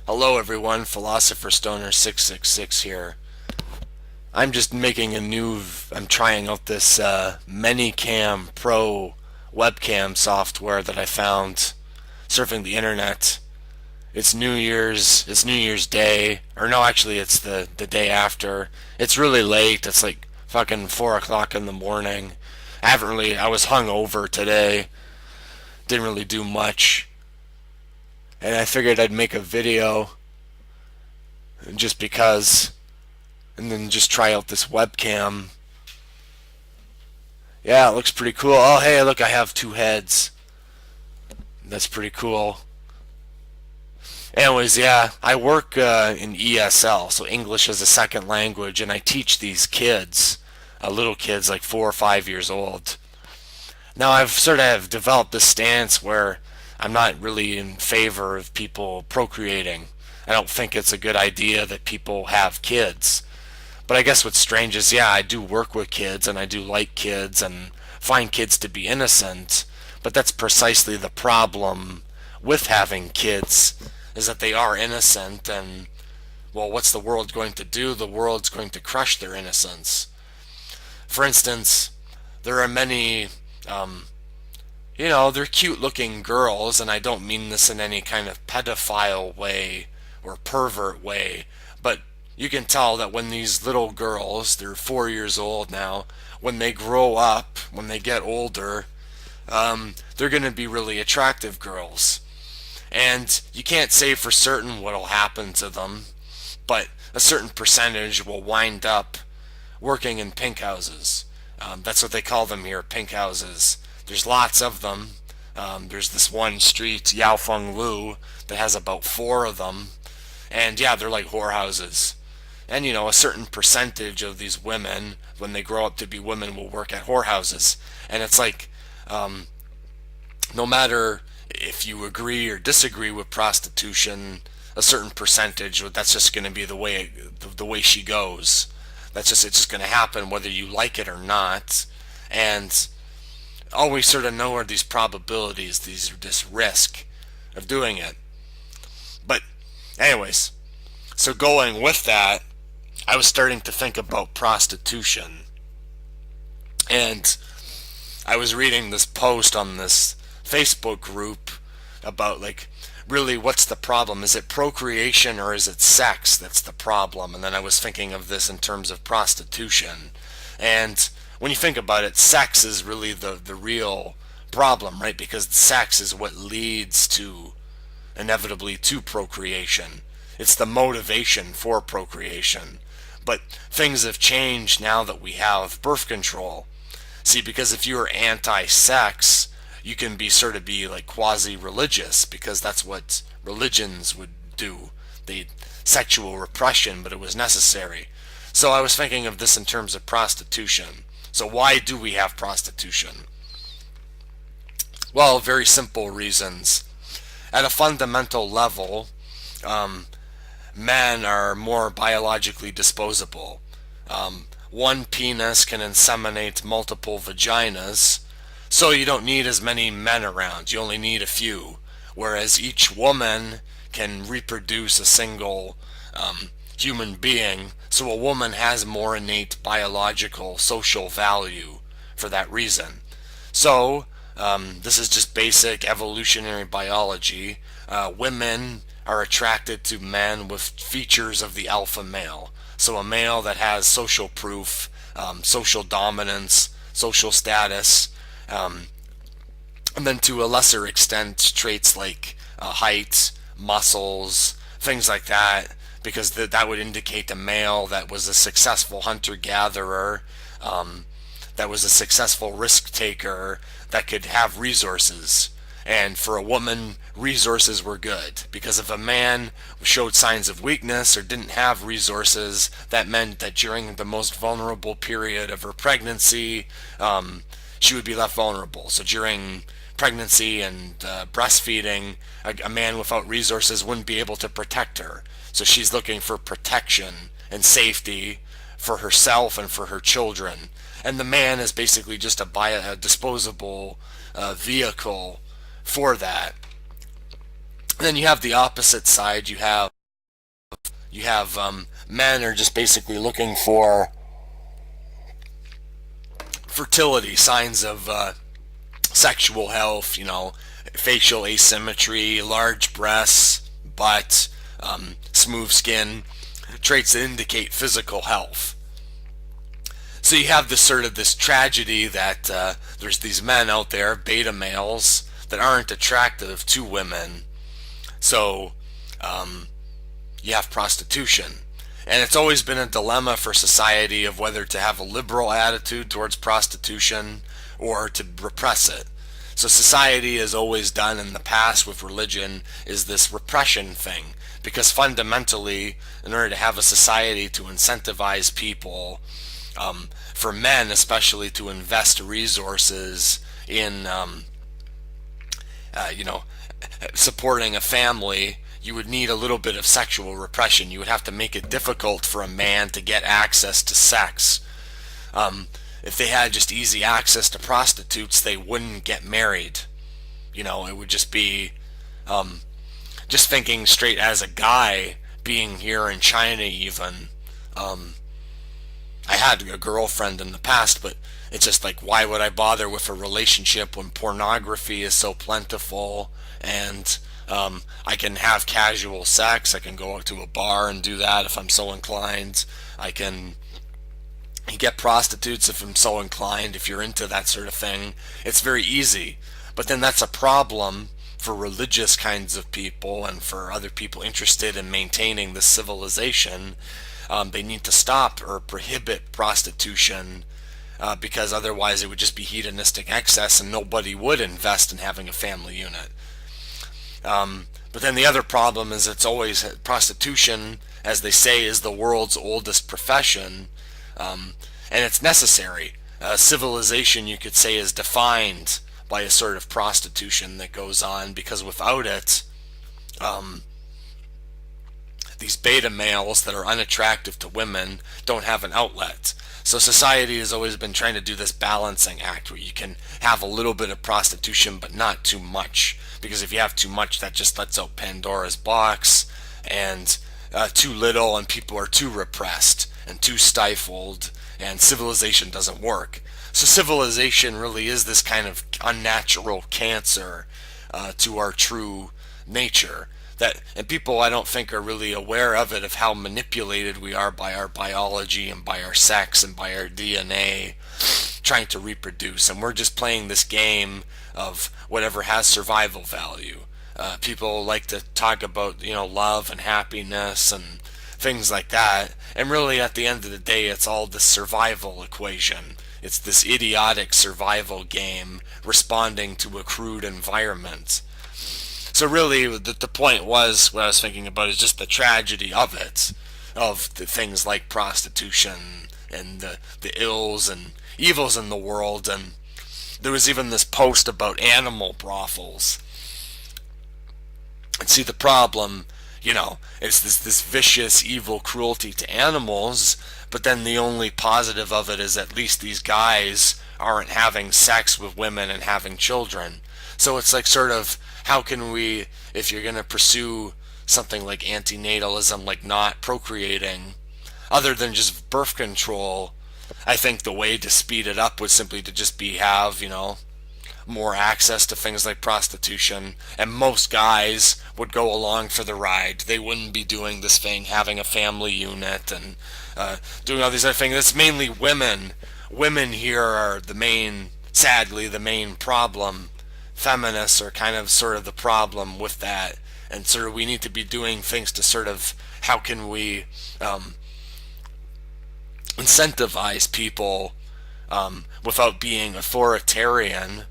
Hello everyone, Philosopher Stoner 666 here. I'm trying out this Manycam Pro webcam software that I found surfing the internet. It's New Year's Day, or no, actually it's the day after. It's really late, it's like fucking 4 o'clock in the morning. I was hungover today, didn't really do much, and I figured I'd make a video just because and then just try out this webcam. Yeah, it looks pretty cool. Oh, hey, look, I have two heads. That's pretty cool. Anyways, yeah, I work in ESL, so English as a second language, and I teach these kids, little kids like 4 or 5 years old. Now, I've sort of developed this stance where I'm not really in favor of people procreating. I don't think it's a good idea that people have kids. But I guess what's strange is, yeah, I do work with kids and I do like kids and find kids to be innocent. But that's precisely the problem with having kids, is that they are innocent and, well, what's the world going to do? The world's going to crush their innocence. For instance, there are many, um, they're cute looking girls, and I don't mean this in any kind of pedophile way or pervert way, but you can tell that when these little girls, they're 4 years old now, when they grow up, when they get older, they're going to be really attractive girls. And you can't say for certain what'll happen to them, but a certain percentage will wind up working in pink houses. That's what they call them here, pink houses. There's lots of them. There's this one street, Yao Feng Lu, that has about four of them. And yeah, they're like whorehouses. And a certain percentage of these women, when they grow up to be women, will work at whorehouses. And it's like, no matter if you agree or disagree with prostitution, a certain percentage, that's just going to be the way she goes. It's just going to happen whether you like it or not. And all we sort of know are these probabilities, this risk of doing it. But anyways, so going with that, I was starting to think about prostitution. And I was reading this post on this Facebook group about, like, really, what's the problem? Is it procreation or is it sex that's the problem? And then I was thinking of this in terms of prostitution. And when you think about it, sex is really the real problem, right? Because sex is what leads to, inevitably, to procreation. It's the motivation for procreation. But things have changed now that we have birth control. See, because if you're anti-sex, you can be like quasi-religious, because that's what religions would do. They sexual repression, but it was necessary. So I was thinking of this in terms of prostitution. So why do we have prostitution? Well, very simple reasons. At a fundamental level, men are more biologically disposable. One penis can inseminate multiple vaginas, so you don't need as many men around. You only need a few. Whereas each woman can reproduce a single human being, so a woman has more innate biological social value for that reason. So, this is just basic evolutionary biology. Women are attracted to men with features of the alpha male. So a male that has social proof, social dominance, social status, and then to a lesser extent traits like height, muscles, things like that, because that would indicate a male that was a successful hunter-gatherer, that was a successful risk-taker, that could have resources. And for a woman, resources were good, because if a man showed signs of weakness or didn't have resources, that meant that during the most vulnerable period of her pregnancy, she would be left vulnerable. So during pregnancy and breastfeeding, a man without resources wouldn't be able to protect her. So she's looking for protection and safety for herself and for her children. And the man is basically just a disposable vehicle for that. And then you have the opposite side. You have men are just basically looking for fertility, signs of sexual health, facial asymmetry, large breasts, butt, smooth skin, traits that indicate physical health. So you have this tragedy that there's these men out there, beta males, that aren't attractive to women. So you have prostitution. And it's always been a dilemma for society of whether to have a liberal attitude towards prostitution or to repress it. So society has always done in the past with religion is this repression thing. Because fundamentally, in order to have a society to incentivize people, for men especially, to invest resources in, you know, supporting a family, you would need a little bit of sexual repression. You would have to make it difficult for a man to get access to sex. If they had just easy access to prostitutes, they wouldn't get married. It would just be, just thinking straight as a guy, being here in China even. I had a girlfriend in the past, but it's just like, why would I bother with a relationship when pornography is so plentiful and I can have casual sex? I can go out to a bar and do that if I'm so inclined. I can get prostitutes if I'm so inclined. If you're into that sort of thing, it's very easy. But then that's a problem for religious kinds of people and for other people interested in maintaining the civilization. They need to stop or prohibit prostitution because otherwise it would just be hedonistic excess and nobody would invest in having a family unit. But then the other problem is it's always prostitution, as they say, is the world's oldest profession, and it's necessary. Civilization, you could say, is defined by a sort of prostitution that goes on, because without it, these beta males that are unattractive to women don't have an outlet. So society has always been trying to do this balancing act where you can have a little bit of prostitution but not too much, because if you have too much, that just lets out Pandora's box, and too little and people are too repressed and too stifled, and civilization doesn't work. So civilization really is this kind of unnatural cancer to our true nature. And people, I don't think, are really aware of it, of how manipulated we are by our biology and by our sex and by our DNA trying to reproduce. And we're just playing this game of whatever has survival value. People like to talk about, love and happiness and things like that. And really, at the end of the day, it's all this survival equation. It's this idiotic survival game responding to a crude environment. So really, the point was, what I was thinking about is just the tragedy of it, of the things like prostitution and the ills and evils in the world. And there was even this post about animal brothels. And see, the problem, is this vicious, evil cruelty to animals, but then the only positive of it is at least these guys aren't having sex with women and having children. So it's like sort of, how can we, if you're going to pursue something like anti-natalism, like not procreating, other than just birth control, I think the way to speed it up would simply to just have, more access to things like prostitution, and most guys would go along for the ride. They wouldn't be doing this thing, having a family unit and doing all these other things. It's mainly women. Women here are sadly, the main problem. Feminists are kind of sort of the problem with that, and sort of we need to be doing things to sort of, how can we incentivize people without being authoritarian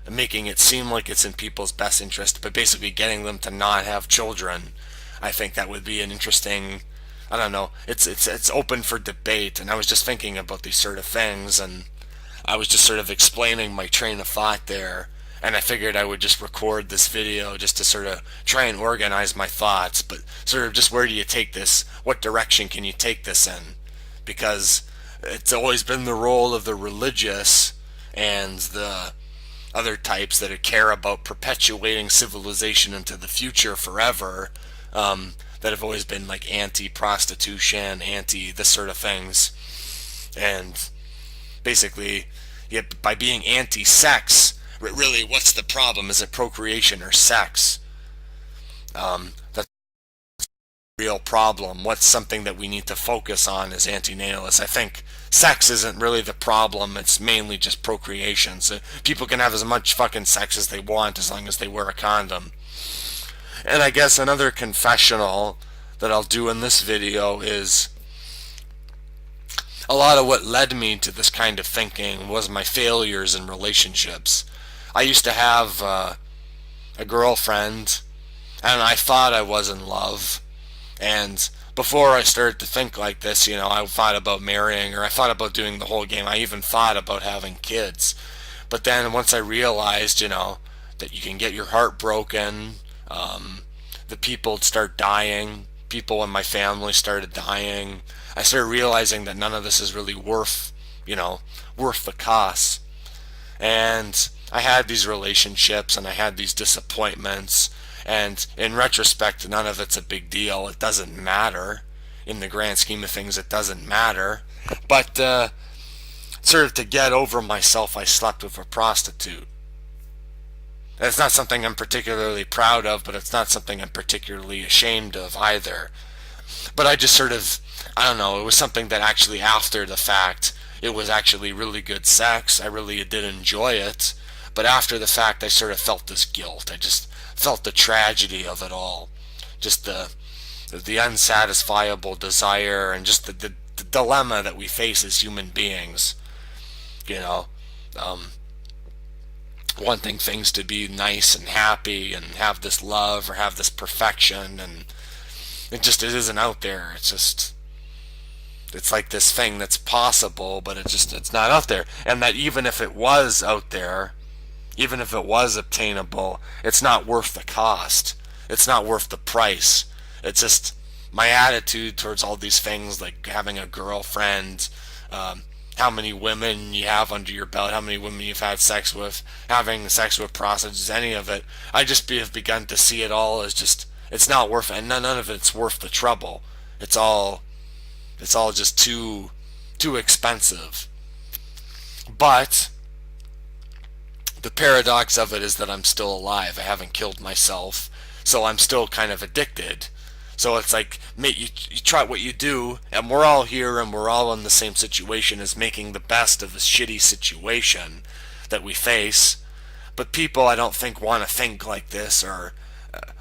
and making it seem like it's in people's best interest, but basically getting them to not have children. I think that would be an interesting, I don't know, it's open for debate. And I was just thinking about these sort of things, and I was just sort of explaining my train of thought there, and I figured I would just record this video just to sort of try and organize my thoughts, but sort of just, where do you take this? What direction can you take this in? Because it's always been the role of the religious and the other types that care about perpetuating civilization into the future forever, that have always been like anti-prostitution, anti this sort of things. And basically, yeah, by being anti-sex, really, what's the problem? Is it procreation or sex? That's the real problem. What's something that we need to focus on as anti-natalists? I think sex isn't really the problem. It's mainly just procreation. So people can have as much fucking sex as they want as long as they wear a condom. And I guess another confessional that I'll do in this video is a lot of what led me to this kind of thinking was my failures in relationships. I used to have a girlfriend, and I thought I was in love. And before I started to think like this, I thought about marrying, or I thought about doing the whole game. I even thought about having kids. But then once I realized, that you can get your heart broken, the people would start dying. People in my family started dying. I started realizing that none of this is really worth the cost. And I had these relationships and I had these disappointments. And in retrospect, none of it's a big deal. It doesn't matter. In the grand scheme of things, it doesn't matter. But sort of to get over myself, I slept with a prostitute. It's not something I'm particularly proud of, but it's not something I'm particularly ashamed of either. But I just sort of, I don't know, it was something that actually after the fact, it was actually really good sex. I really did enjoy it. But after the fact, I sort of felt this guilt. I just felt the tragedy of it all. Just the unsatisfiable desire and just the dilemma that we face as human beings. Wanting things to be nice and happy and have this love or have this perfection, and it isn't out there. It's like this thing that's possible, but it's not out there. And that even if it was out there, even if it was obtainable, it's not worth the cost. It's not worth the price. It's just my attitude towards all these things, like having a girlfriend, how many women you have under your belt, how many women you've had sex with, having sex with prostitutes, any of it. I just have begun to see it all as just, it's not worth it, and none of it's worth the trouble. It's all just too expensive. But the paradox of it is that I'm still alive. I haven't killed myself, so I'm still kind of addicted. So it's like, mate, you try what you do, and we're all here, and we're all in the same situation as making the best of this shitty situation that we face. But people, I don't think, want to think like this, or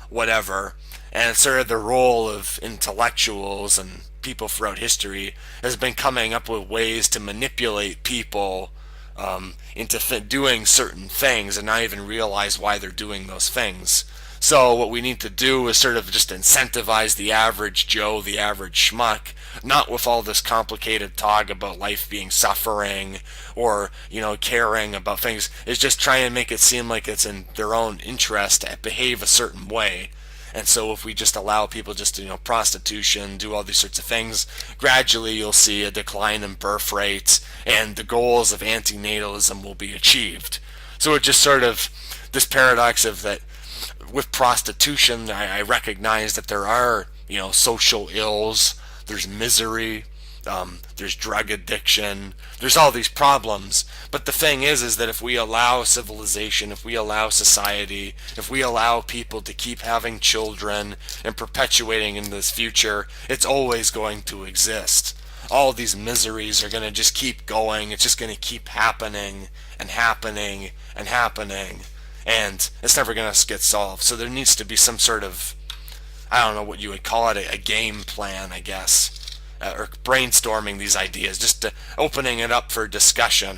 whatever. And it's sort of the role of intellectuals and people throughout history has been coming up with ways to manipulate people into doing certain things and not even realize why they're doing those things. So what we need to do is sort of just incentivize the average Joe, the average schmuck, not with all this complicated talk about life being suffering or, caring about things. It's just try and make it seem like it's in their own interest to behave a certain way. And so if we just allow people just to, prostitution, do all these sorts of things, gradually you'll see a decline in birth rates and the goals of anti-natalism will be achieved. So it just sort of, this paradox of that, with prostitution, I recognize that there are, social ills, there's misery, there's drug addiction, there's all these problems. But the thing is that if we allow civilization, if we allow society, if we allow people to keep having children and perpetuating in this future, it's always going to exist. All these miseries are going to just keep going. It's just going to keep happening and happening and happening. And it's never going to get solved. So there needs to be some sort of, I don't know what you would call it, a game plan, I guess, or brainstorming these ideas, just opening it up for discussion.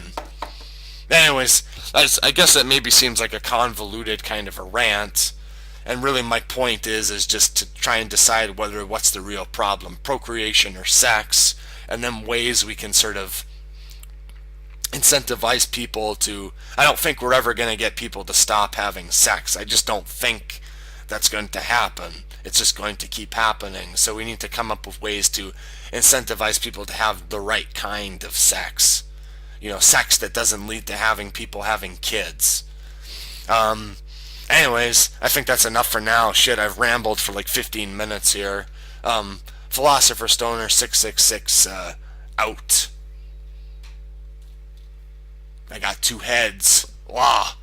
Anyways, I guess that maybe seems like a convoluted kind of a rant, and really my point is just to try and decide what's the real problem, procreation or sex, and then ways we can sort of incentivize people to, I don't think we're ever going to get people to stop having sex. I just don't think that's going to happen. It's just going to keep happening. So we need to come up with ways to incentivize people to have the right kind of sex. Sex that doesn't lead to having people having kids. Anyways, I think that's enough for now. Shit, I've rambled for like 15 minutes here. Philosopher Stoner 666 out. I got two heads. Wow.